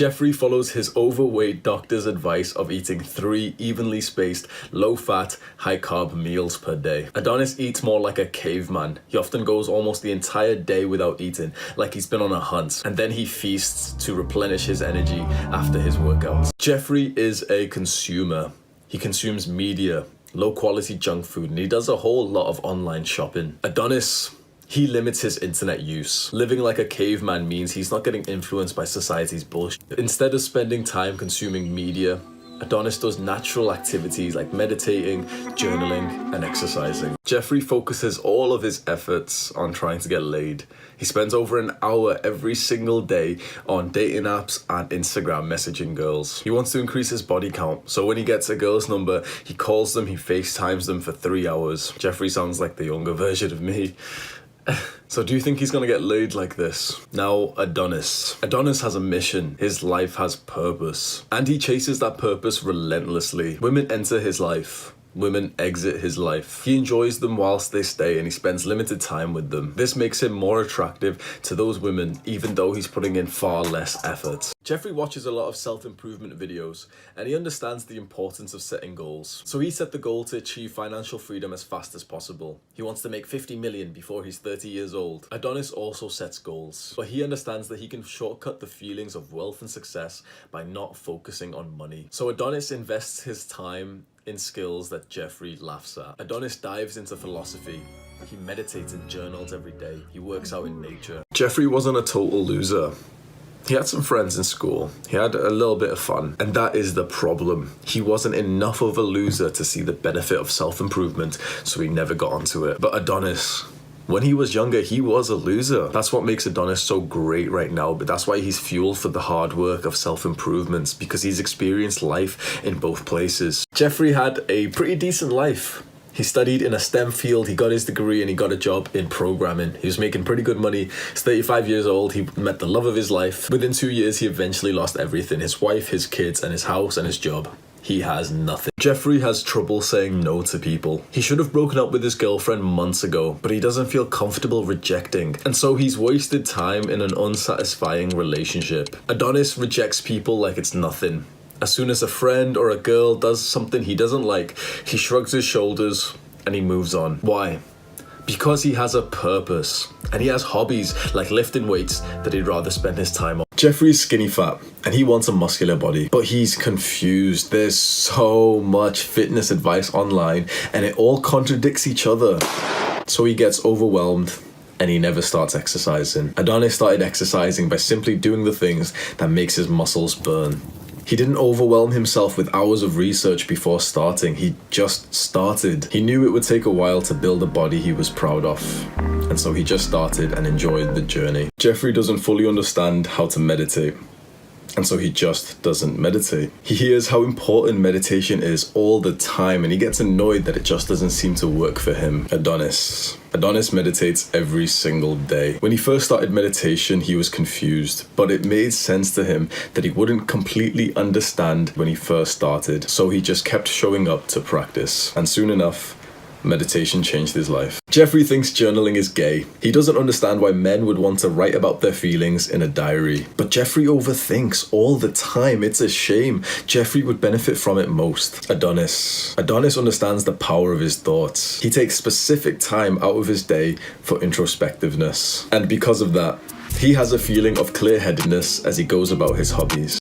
Jeffrey follows his overweight doctor's advice of eating 3 evenly spaced, low-fat, high-carb meals per day. Adonis eats more like a caveman. He often goes almost the entire day without eating, like he's been on a hunt, and then he feasts to replenish his energy after his workouts. Jeffrey is a consumer. He consumes media, low-quality junk food, and he does a whole lot of online shopping. Adonis, he limits his internet use. Living like a caveman means he's not getting influenced by society's bullshit. Instead of spending time consuming media, Adonis does natural activities like meditating, journaling, and exercising. Jeffrey focuses all of his efforts on trying to get laid. He spends over an hour every single day on dating apps and Instagram messaging girls. He wants to increase his body count, so when he gets a girl's number, he calls them, he FaceTimes them for 3 hours. Jeffrey sounds like the younger version of me. So do you think he's gonna get laid like this? Now, Adonis. Adonis has a mission. His life has purpose. And he chases that purpose relentlessly. Women enter his life. Women exit his life. He enjoys them whilst they stay and he spends limited time with them. This makes him more attractive to those women, even though he's putting in far less effort. Jeffrey watches a lot of self-improvement videos and he understands the importance of setting goals. So he set the goal to achieve financial freedom as fast as possible. He wants to make 50 million before he's 30 years old. Adonis also sets goals, but he understands that he can shortcut the feelings of wealth and success by not focusing on money. So Adonis invests his time in skills that Jeffrey laughs at. Adonis dives into philosophy. He meditates and journals every day. He works out in nature. Jeffrey wasn't a total loser. He had some friends in school. He had a little bit of fun. And that is the problem. He wasn't enough of a loser to see the benefit of self-improvement, so he never got onto it. But Adonis, when he was younger, he was a loser. That's what makes Adonis so great right now, but that's why he's fueled for the hard work of self-improvements, because he's experienced life in both places. Jeffrey had a pretty decent life. He studied in a STEM field, he got his degree and he got a job in programming. He was making pretty good money. He's 35 years old, he met the love of his life. Within 2 years, he eventually lost everything: his wife, his kids, and his house and his job. He has nothing. Jeffrey has trouble saying no to people. He should have broken up with his girlfriend months ago, but he doesn't feel comfortable rejecting. And so he's wasted time in an unsatisfying relationship. Adonis rejects people like it's nothing. As soon as a friend or a girl does something he doesn't like, he shrugs his shoulders and he moves on. Why? Because he has a purpose and he has hobbies like lifting weights that he'd rather spend his time on. Jeffrey's skinny fat and he wants a muscular body, but he's confused. There's so much fitness advice online and it all contradicts each other. So he gets overwhelmed and he never starts exercising. Adonis started exercising by simply doing the things that makes his muscles burn. He didn't overwhelm himself with hours of research before starting. He just started. He knew it would take a while to build a body he was proud of. And so he just started and enjoyed the journey. Jeffrey doesn't fully understand how to meditate. And so he just doesn't meditate. He hears how important meditation is all the time and he gets annoyed that it just doesn't seem to work for him. Adonis meditates every single day. When he first started meditation, he was confused, but it made sense to him that he wouldn't completely understand when he first started. So he just kept showing up to practice. And soon enough, meditation changed his life. Jeffrey thinks journaling is gay. He doesn't understand why men would want to write about their feelings in a diary. But Jeffrey overthinks all the time. It's a shame. Jeffrey would benefit from it most. Adonis understands the power of his thoughts. He takes specific time out of his day for introspectiveness. And because of that, he has a feeling of clear-headedness as he goes about his hobbies.